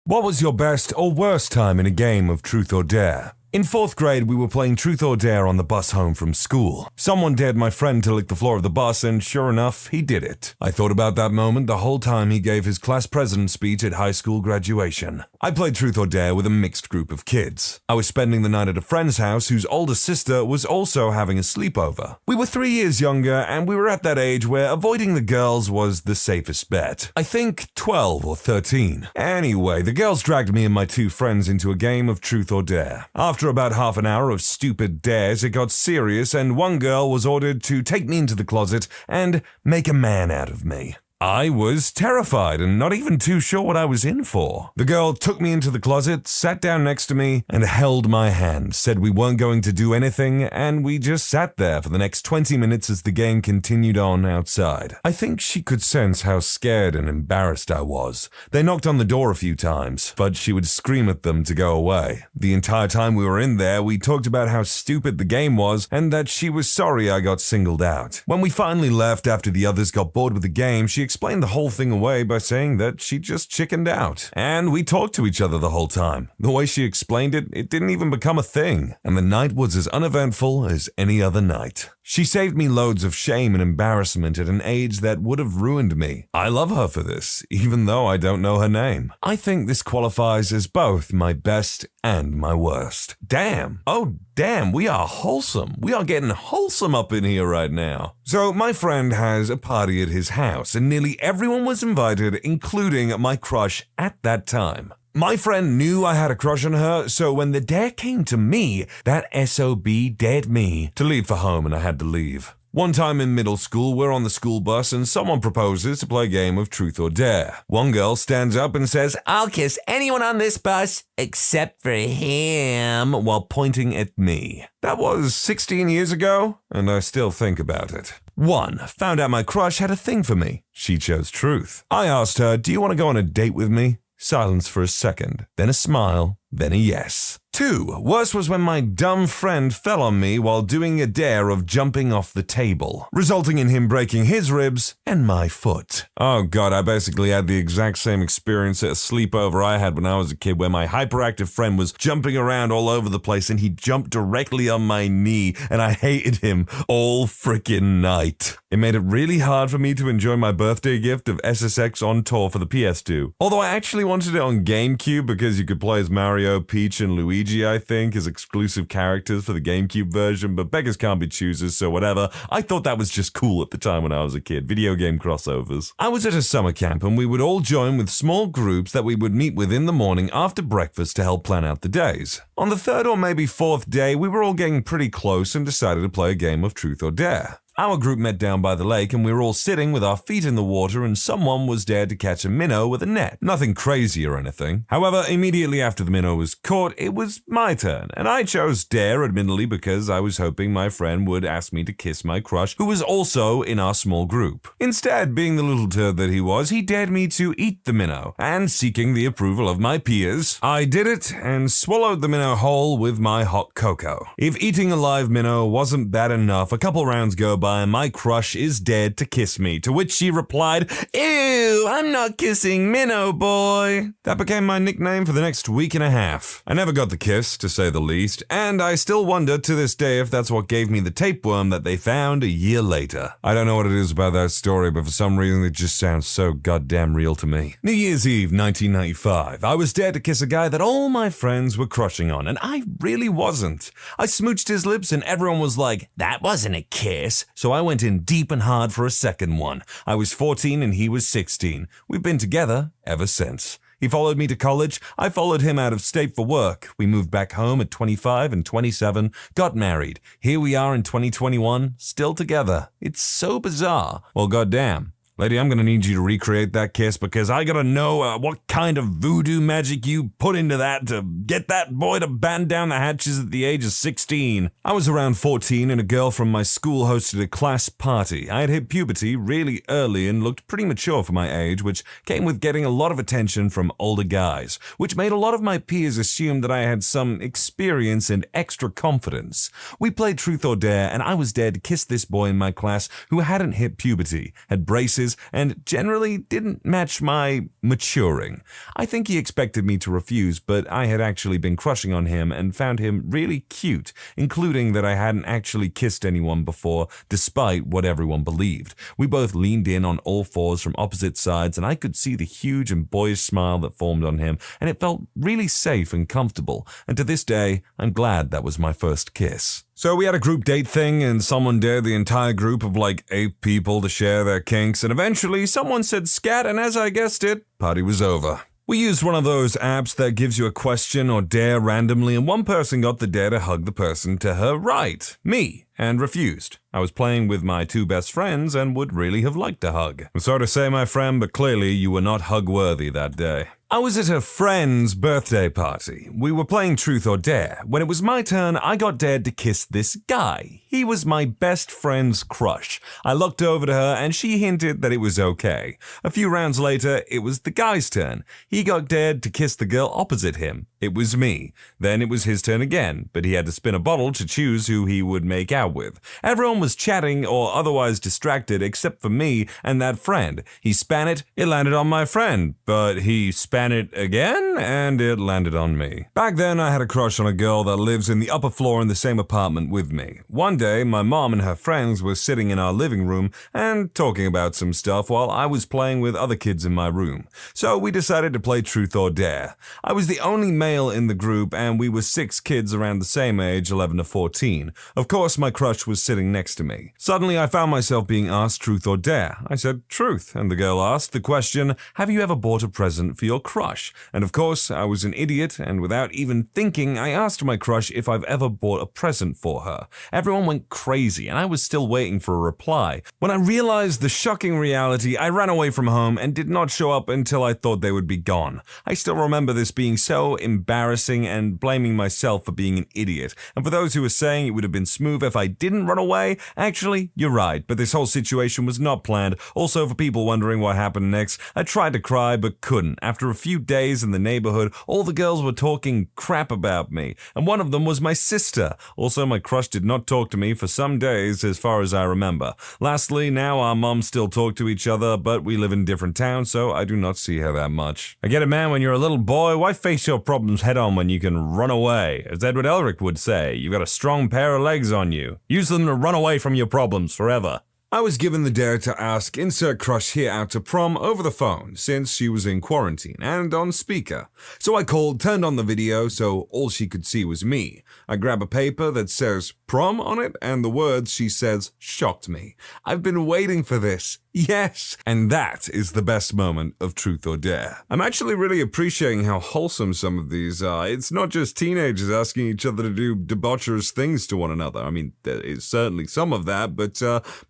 What was your best or worst time in a game of Truth or Dare? In 4th grade, we were playing Truth or Dare on the bus home from school. Someone dared my friend to lick the floor of the bus, and sure enough, he did it. I thought about that moment the whole time he gave his class president speech at high school graduation. I played Truth or Dare with a mixed group of kids. I was spending the night at a friend's house whose older sister was also having a sleepover. We were 3 years younger, and we were at that age where avoiding the girls was the safest bet. I think 12 or 13. Anyway, the girls dragged me and my 2 friends into a game of Truth or Dare. After about half an hour of stupid dares, it got serious, and one girl was ordered to take me into the closet and make a man out of me. I was terrified and not even too sure what I was in for. The girl took me into the closet, sat down next to me, and held my hand, said we weren't going to do anything, and we just sat there for the next 20 minutes as the game continued on outside. I think she could sense how scared and embarrassed I was. They knocked on the door a few times, but she would scream at them to go away. The entire time we were in there, we talked about how stupid the game was and that she was sorry I got singled out. When we finally left after the others got bored with the game, she explained the whole thing away by saying that she just chickened out. And we talked to each other the whole time. The way she explained it, it didn't even become a thing. And the night was as uneventful as any other night. She saved me loads of shame and embarrassment at an age that would have ruined me. I love her for this, even though I don't know her name. I think this qualifies as both my best and my worst. Damn. Oh, damn, we are wholesome. We are getting wholesome up in here right now. So my friend has a party at his house, and nearly everyone was invited, including my crush at that time. My friend knew I had a crush on her, so when the dare came to me, that SOB dared me to leave for home, and I had to leave. One time in middle school, we're on the school bus and someone proposes to play a game of Truth or Dare. One girl stands up and says, "I'll kiss anyone on this bus except for him," while pointing at me. That was 16 years ago, and I still think about it. 1. Found out my crush had a thing for me. She chose Truth. I asked her, "Do you want to go on a date with me?" Silence for a second, then a smile, then a yes. 2. Worse was when my dumb friend fell on me while doing a dare of jumping off the table, resulting in him breaking his ribs and my foot. Oh god, I basically had the exact same experience at a sleepover I had when I was a kid, where my hyperactive friend was jumping around all over the place and he jumped directly on my knee, and I hated him all frickin' night. It made it really hard for me to enjoy my birthday gift of SSX on tour for the PS2. Although I actually wanted it on GameCube because you could play as Mario, Peach, and Luigi, I think, as exclusive characters for the GameCube version, but beggars can't be choosers, so whatever. I thought that was just cool at the time when I was a kid, video game crossovers. I was at a summer camp, and we would all join with small groups that we would meet with in the morning after breakfast to help plan out the days. On the 3rd or maybe 4th day, we were all getting pretty close and decided to play a game of Truth or Dare. Our group met down by the lake, and we were all sitting with our feet in the water, and someone was dared to catch a minnow with a net. Nothing crazy or anything. However, immediately after the minnow was caught, it was my turn, and I chose dare, admittedly, because I was hoping my friend would ask me to kiss my crush, who was also in our small group. Instead, being the little turd that he was, he dared me to eat the minnow, and seeking the approval of my peers, I did it and swallowed the minnow whole with my hot cocoa. If eating a live minnow wasn't bad enough, a couple rounds go by and my crush is dared to kiss me, to which she replied, "Ew, I'm not kissing Minnow Boy." That became my nickname for the next week and a half. I never got the kiss, to say the least, and I still wonder to this day if that's what gave me the tapeworm that they found a year later. I don't know what it is about that story, but for some reason it just sounds so goddamn real to me. New Year's Eve, 1995. I was dared to kiss a guy that all my friends were crushing on, and I really wasn't. I smooched his lips and everyone was like, "That wasn't a kiss." So I went in deep and hard for a second one. I was 14 and he was 16. We've been together ever since. He followed me to college. I followed him out of state for work. We moved back home at 25 and 27, got married. Here we are in 2021, still together. It's so bizarre. Well, goddamn. Lady, I'm gonna need you to recreate that kiss because I gotta know what kind of voodoo magic you put into that to get that boy to batten down the hatches at the age of 16. I was around 14 and a girl from my school hosted a class party. I had hit puberty really early and looked pretty mature for my age, which came with getting a lot of attention from older guys, which made a lot of my peers assume that I had some experience and extra confidence. We played Truth or Dare and I was dared to kiss this boy in my class who hadn't hit puberty, had braces, responses and generally didn't match my maturing. I think he expected me to refuse, but I had actually been crushing on him and found him really cute, including that I hadn't actually kissed anyone before, despite what everyone believed. We both leaned in on all fours from opposite sides, and I could see the huge and boyish smile that formed on him, and it felt really safe and comfortable, and to this day, I'm glad that was my first kiss. So we had a group date thing, and someone dared the entire group of like 8 people to share their kinks, and eventually someone said scat, and as I guessed it, party was over. We used one of those apps that gives you a question or dare randomly, and one person got the dare to hug the person to her right, me, and refused. I was playing with my 2 best friends and would really have liked a hug. I'm sorry to say, my friend, but clearly you were not hug-worthy that day. I was at a friend's birthday party. We were playing Truth or Dare. When it was my turn, I got dared to kiss this guy. He was my best friend's crush. I looked over to her and she hinted that it was okay. A few rounds later, it was the guy's turn. He got dared to kiss the girl opposite him. It was me. Then it was his turn again, but he had to spin a bottle to choose who he would make out with. Everyone was chatting or otherwise distracted except for me and that friend. He span it landed on my friend, but he span it again, and it landed on me. Back then, I had a crush on a girl that lives in the upper floor in the same apartment with me. One day, my mom and her friends were sitting in our living room and talking about some stuff while I was playing with other kids in my room. So we decided to play Truth or Dare. I was the only male in the group, and we were 6 kids around the same age, 11 to 14. Of course, my crush was sitting next to me. Suddenly, I found myself being asked Truth or Dare. I said truth, and the girl asked the question, have you ever bought a present for your crush? And of course, I was an idiot, and without even thinking, I asked my crush if I've ever bought a present for her. Everyone went crazy, and I was still waiting for a reply. When I realized the shocking reality, I ran away from home and did not show up until I thought they would be gone. I still remember this being so embarrassing and blaming myself for being an idiot. And for those who were saying it would have been smooth if I didn't run away, actually, you're right, but this whole situation was not planned. Also, for people wondering what happened next, I tried to cry but couldn't. After a few days in the neighborhood, all the girls were talking crap about me, and one of them was my sister. Also, my crush did not talk to me for some days as far as I remember. Lastly, now our moms still talk to each other, but we live in different towns, so I do not see her that much. I get it, man, when you're a little boy, why face your problems head on when you can run away? As Edward Elric would say, you've got a strong pair of legs on you. Use them to run away from your problems forever. I was given the dare to ask insert crush here out to prom over the phone since she was in quarantine and on speaker. So I called, turned on the video so all she could see was me. I grab a paper that says prom on it and the words she says shocked me. I've been waiting for this. Yes! And that is the best moment of Truth or Dare. I'm actually really appreciating how wholesome some of these are. It's not just teenagers asking each other to do debaucherous things to one another. I mean, there is certainly some of that, but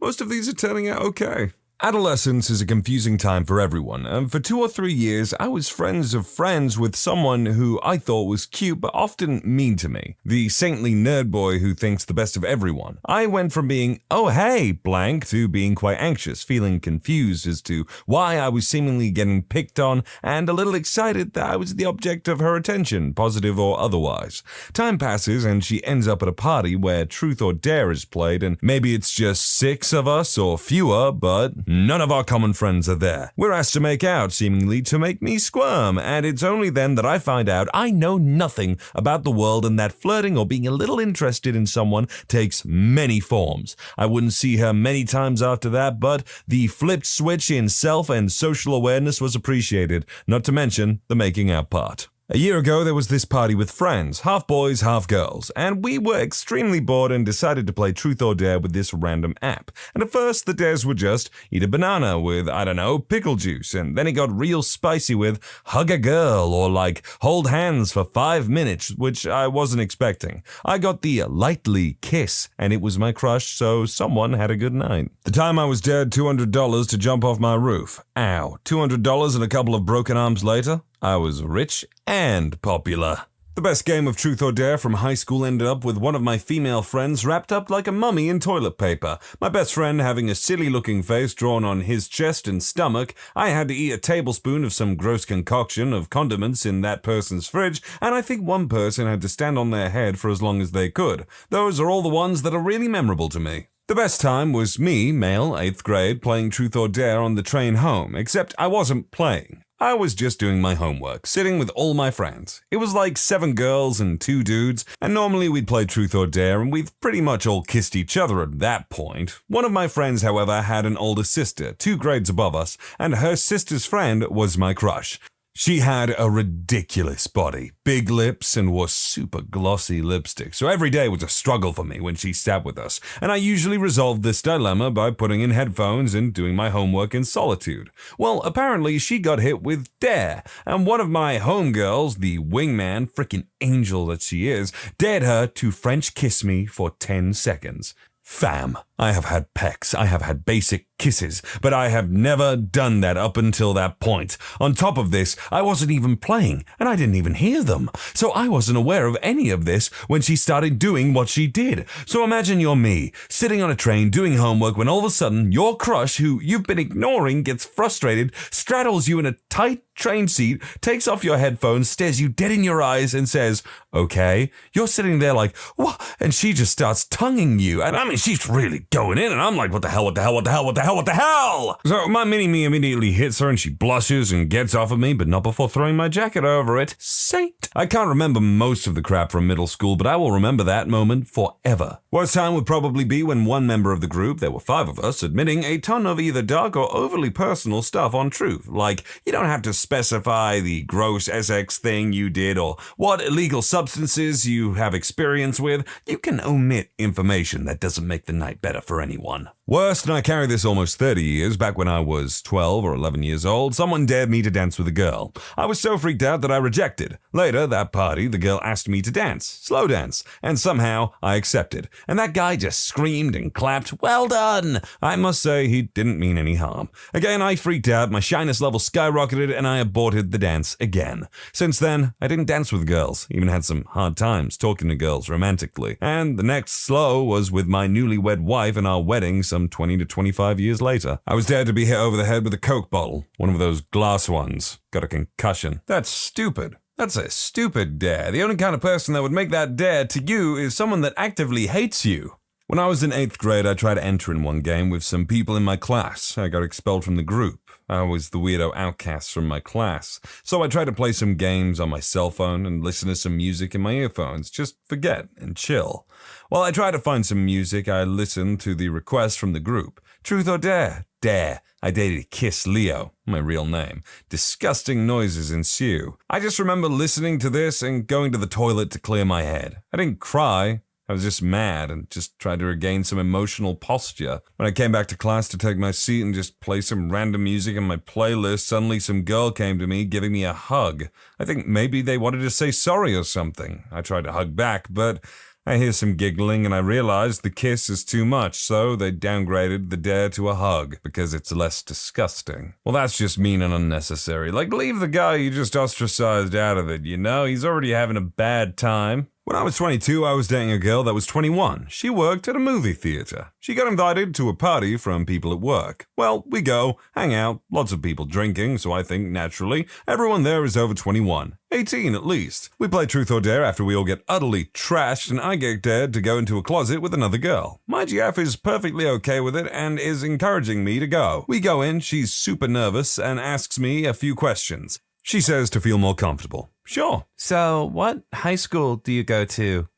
most of these are turning out okay. Adolescence is a confusing time for everyone, and for 2 or 3 years, I was friends of friends with someone who I thought was cute but often mean to me. The saintly nerd boy who thinks the best of everyone. I went from being, oh hey, blank, to being quite anxious, feeling confused as to why I was seemingly getting picked on, and a little excited that I was the object of her attention, positive or otherwise. Time passes, and she ends up at a party where Truth or Dare is played, and maybe it's just 6 of us or fewer, but none of our common friends are there. We're asked to make out, seemingly to make me squirm, and it's only then that I find out I know nothing about the world and that flirting or being a little interested in someone takes many forms. I wouldn't see her many times after that, but the flipped switch in self and social awareness was appreciated, not to mention the making out part. A year ago, there was this party with friends, half boys, half girls, and we were extremely bored and decided to play Truth or Dare with this random app. And at first, the dares were just eat a banana with, I don't know, pickle juice, and then it got real spicy with hug a girl or like hold hands for 5 minutes, which I wasn't expecting. I got the lightly kiss, and it was my crush, so someone had a good night. The time I was dared $200 to jump off my roof. Ow, $200 and a couple of broken arms later? I was rich and popular. The best game of Truth or Dare from high school ended up with one of my female friends wrapped up like a mummy in toilet paper. My best friend having a silly-looking face drawn on his chest and stomach. I had to eat a tablespoon of some gross concoction of condiments in that person's fridge, and I think one person had to stand on their head for as long as they could. Those are all the ones that are really memorable to me. The best time was me, male, 8th grade, playing Truth or Dare on the train home, except I wasn't playing. I was just doing my homework, sitting with all my friends. It was like 7 girls and 2 dudes, and normally we'd play Truth or Dare, and we've pretty much all kissed each other at that point. One of my friends, however, had an older sister, 2 grades above us, and her sister's friend was my crush. She had a ridiculous body, big lips, and wore super glossy lipstick, so every day was a struggle for me when she sat with us, and I usually resolved this dilemma by putting in headphones and doing my homework in solitude. Well, apparently she got hit with Dare, and one of my homegirls, the wingman, frickin' angel that she is, dared her to French kiss me for 10 seconds. Fam, I have had pecks, I have had basic kisses, but I have never done that up until that point. On top of this, I wasn't even playing, and I didn't even hear them. So I wasn't aware of any of this when she started doing what she did. So imagine you're me, sitting on a train doing homework when all of a sudden your crush, who you've been ignoring, gets frustrated, straddles you in a tight train seat, takes off your headphones, stares you dead in your eyes, and says, "Okay." You're sitting there like, "What?" And she just starts tonguing you. And I mean, she's really going in, and I'm like, what the hell, what the hell, what the hell, what the hell, what the hell? So my mini-me immediately hits her, and she blushes and gets off of me, but not before throwing my jacket over it. Saint. I can't remember most of the crap from middle school, but I will remember that moment forever. Worst time would probably be when one member of the group, there were 5 of us, admitting a ton of either dark or overly personal stuff on Truth. Like, you don't have to specify the gross SX thing you did or what illegal substances you have experience with. You can omit information that doesn't make the night better for anyone. Worst, and I carry this almost 30 years, back when I was 12 or 11 years old, someone dared me to dance with a girl. I was so freaked out that I rejected. Later, that party, the girl asked me to dance, slow dance, and somehow I accepted. And that guy just screamed and clapped, "Well done!" I must say, he didn't mean any harm. Again, I freaked out, my shyness level skyrocketed, and I aborted the dance again. Since then, I didn't dance with girls, even had some hard times talking to girls romantically. And the next slow was with my newlywed wife and our wedding some 20 to 25 years later. I was dared to be hit over the head with a Coke bottle, one of those glass ones. Got a concussion. That's stupid. That's a stupid dare. The only kind of person that would make that dare to you is someone that actively hates you. When I was in 8th grade, I tried to enter in one game with some people in my class. I got expelled from the group. I was the weirdo outcast from my class. So I tried to play some games on my cell phone and listen to some music in my earphones. Just forget and chill. While I tried to find some music, I listened to the request from the group. Truth or Dare? Dare. I dated Kiss Leo, my real name. Disgusting noises ensue. I just remember listening to this and going to the toilet to clear my head. I didn't cry. I was just mad and just tried to regain some emotional posture. When I came back to class to take my seat and just play some random music on my playlist, suddenly some girl came to me giving me a hug. I think maybe they wanted to say sorry or something. I tried to hug back, but I hear some giggling and I realized the kiss is too much, so they downgraded the dare to a hug because it's less disgusting. Well, that's just mean and unnecessary. Like, leave the guy you just ostracized out of it, you know? He's already having a bad time. When I was 22, I was dating a girl that was 21. She worked at a movie theater. She got invited to a party from people at work. Well, we go, hang out, lots of people drinking, so I think, naturally, everyone there is over 21. 18 at least. We play Truth or Dare after we all get utterly trashed, and I get dared to go into a closet with another girl. My GF is perfectly okay with it and is encouraging me to go. We go in, she's super nervous, and asks me a few questions. She says to feel more comfortable. Sure. So, what high school do you go to?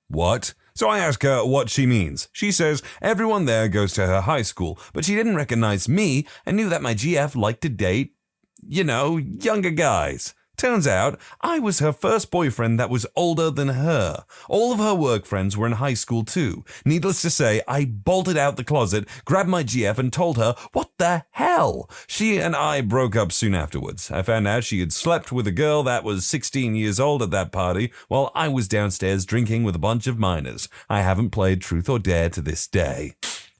What? So I ask her what she means. She says everyone there goes to her high school, but she didn't recognize me and knew that my GF liked to date, younger guys. Turns out, I was her first boyfriend that was older than her. All of her work friends were in high school too. Needless to say, I bolted out the closet, grabbed my GF and told her, what the hell? She and I broke up soon afterwards. I found out she had slept with a girl that was 16 years old at that party, while I was downstairs drinking with a bunch of minors. I haven't played Truth or Dare to this day.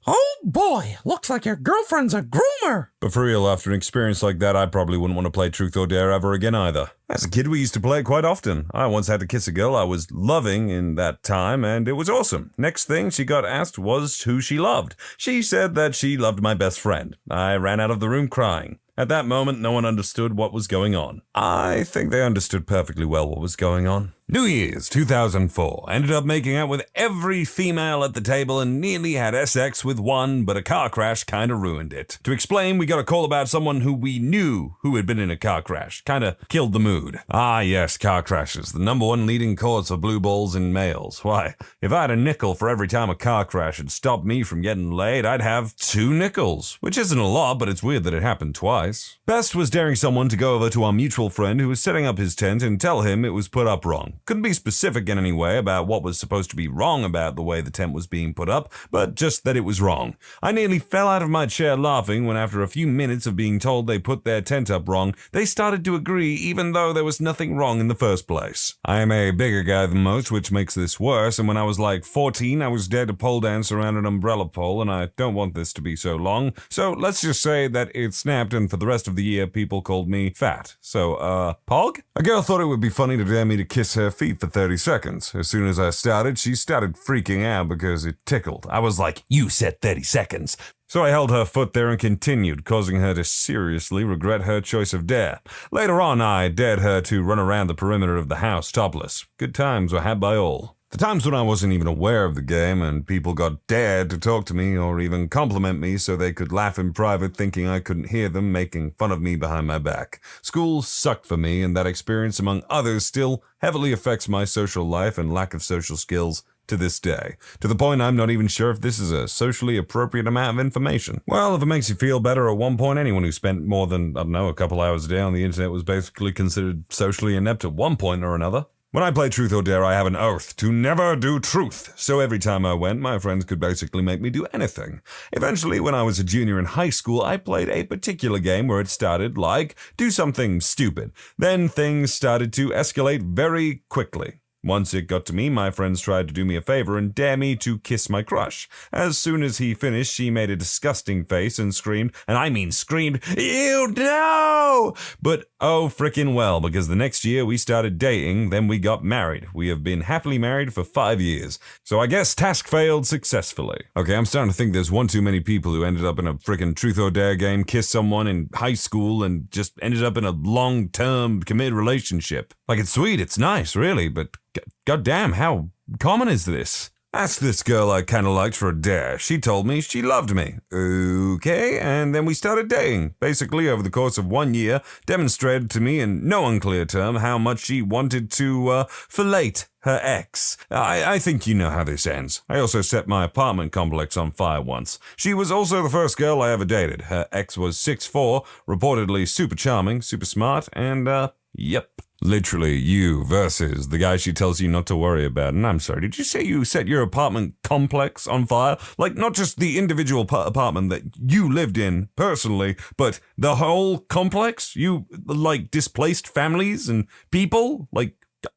Oh boy, looks like your girlfriend's a groomer. But for real, after an experience like that, I probably wouldn't want to play Truth or Dare ever again either. As a kid, we used to play it quite often. I once had to kiss a girl I was loving in that time, and it was awesome. Next thing she got asked was who she loved. She said that she loved my best friend. I ran out of the room crying. At that moment, no one understood what was going on. I think they understood perfectly well what was going on. New Year's 2004. Ended up making out with every female at the table and nearly had sex with one, but a car crash kinda ruined it. To explain, we got a call about someone who we knew who had been in a car crash. Kinda killed the mood. Ah yes, car crashes. The number one leading cause for blue balls in males. Why, if I had a nickel for every time a car crash had stopped me from getting laid, I'd have 2 nickels. Which isn't a lot, but it's weird that it happened twice. Best was daring someone to go over to our mutual friend who was setting up his tent and tell him it was put up wrong. Couldn't be specific in any way about what was supposed to be wrong about the way the tent was being put up, but just that it was wrong. I nearly fell out of my chair laughing when after a few minutes of being told they put their tent up wrong, they started to agree even though there was nothing wrong in the first place. I am a bigger guy than most, which makes this worse, and when I was like 14, I was dared to pole dance around an umbrella pole, and I don't want this to be so long, so let's just say that it snapped, and for the rest of the year, people called me fat. So, Pog? A girl thought it would be funny to dare me to kiss her feet for 30 seconds. As soon as I started, she started freaking out because it tickled. I was like, "You said 30 seconds." So I held her foot there and continued, causing her to seriously regret her choice of dare. Later on, I dared her to run around the perimeter of the house topless. Good times were had by all. The times when I wasn't even aware of the game and people got dared to talk to me or even compliment me so they could laugh in private thinking I couldn't hear them making fun of me behind my back. School sucked for me, and that experience, among others, still heavily affects my social life and lack of social skills to this day, to the point I'm not even sure if this is a socially appropriate amount of information. Well, if it makes you feel better, at one point anyone who spent more than, a couple hours a day on the internet was basically considered socially inept at one point or another. When I play Truth or Dare, I have an oath to never do truth, so every time I went, my friends could basically make me do anything. Eventually, when I was a junior in high school, I played a particular game where it started like, do something stupid. Then things started to escalate very quickly. Once it got to me, my friends tried to do me a favor and dare me to kiss my crush. As soon as he finished, she made a disgusting face and screamed, and I mean screamed, "Ew, no!" But oh frickin' well, because the next year we started dating, then we got married. We have been happily married for 5 years. So I guess task failed successfully. Okay, I'm starting to think there's one too many people who ended up in a frickin' Truth or Dare game, kissed someone in high school, and just ended up in a long-term committed relationship. Like, it's sweet, it's nice, really, but goddamn, how common is this? Asked this girl I kinda liked for a dare. She told me she loved me. Okay, and then we started dating. Basically, over the course of 1 year, demonstrated to me in no unclear term how much she wanted to, fillet her ex. I think you know how this ends. I also set my apartment complex on fire once. She was also the first girl I ever dated. Her ex was 6'4", reportedly super charming, super smart, and, yep. Literally, you versus the guy she tells you not to worry about. And I'm sorry, did you say you set your apartment complex on fire? Like, not just the individual apartment that you lived in personally, but the whole complex? You, like, displaced families and people? Like,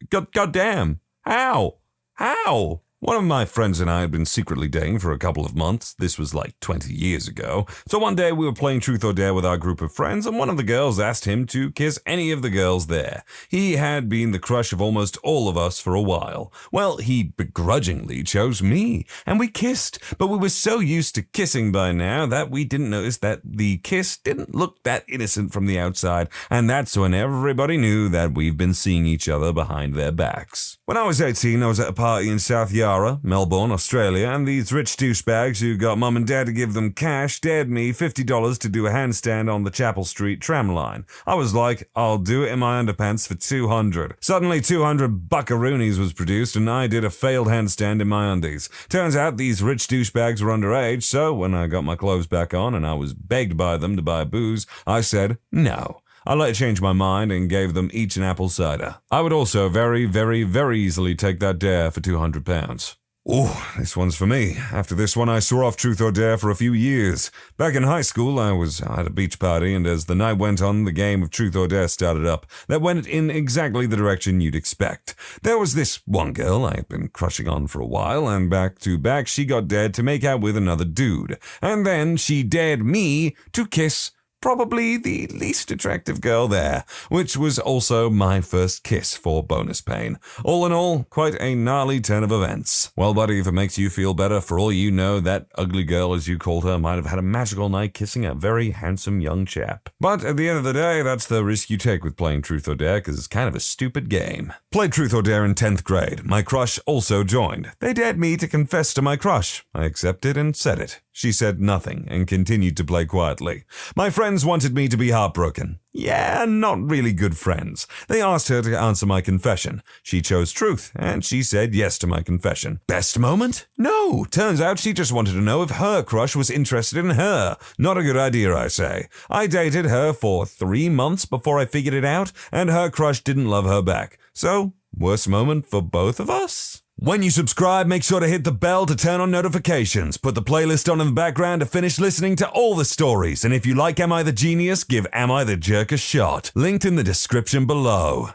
goddamn. How? How? One of my friends and I had been secretly dating for a couple of months. This was like 20 years ago. So one day we were playing Truth or Dare with our group of friends, and one of the girls asked him to kiss any of the girls there. He had been the crush of almost all of us for a while. Well, he begrudgingly chose me, and we kissed, but we were so used to kissing by now that we didn't notice that the kiss didn't look that innocent from the outside, and that's when everybody knew that we've been seeing each other behind their backs. When I was 18, I was at a party in South Yarra, Melbourne, Australia, and these rich douchebags who got mum and dad to give them cash dared me $50 to do a handstand on the Chapel Street tram line. I was like, I'll do it in my underpants for $200. Suddenly 200 buckaroonies was produced, and I did a failed handstand in my undies. Turns out these rich douchebags were underage, so when I got my clothes back on and I was begged by them to buy booze, I said no. I later changed my mind and gave them each an apple cider. I would also very, very, very easily take that dare for £200. Ooh, this one's for me. After this one, I swore off Truth or Dare for a few years. Back in high school, I was at a beach party, and as the night went on, the game of Truth or Dare started up. That went in exactly the direction you'd expect. There was this one girl I had been crushing on for a while, and back to back, she got dared to make out with another dude. And then she dared me to kiss probably the least attractive girl there, which was also my first kiss for bonus pain. All in all, quite a gnarly turn of events. Well, buddy, if it makes you feel better, for all you know, that ugly girl, as you called her, might have had a magical night kissing a very handsome young chap. But at the end of the day, that's the risk you take with playing Truth or Dare, because it's kind of a stupid game. Played Truth or Dare in 10th grade. My crush also joined. They dared me to confess to my crush. I accepted and said it. She said nothing and continued to play quietly. My friends wanted me to be heartbroken. Yeah, not really good friends. They asked her to answer my confession. She chose truth, and she said yes to my confession. Best moment? No, turns out she just wanted to know if her crush was interested in her. Not a good idea, I say. I dated her for 3 months before I figured it out, and her crush didn't love her back. So, worst moment for both of us? When you subscribe, make sure to hit the bell to turn on notifications. Put the playlist on in the background to finish listening to all the stories. And if you like Am I the Genius, give Am I the Jerk a shot. Linked in the description below.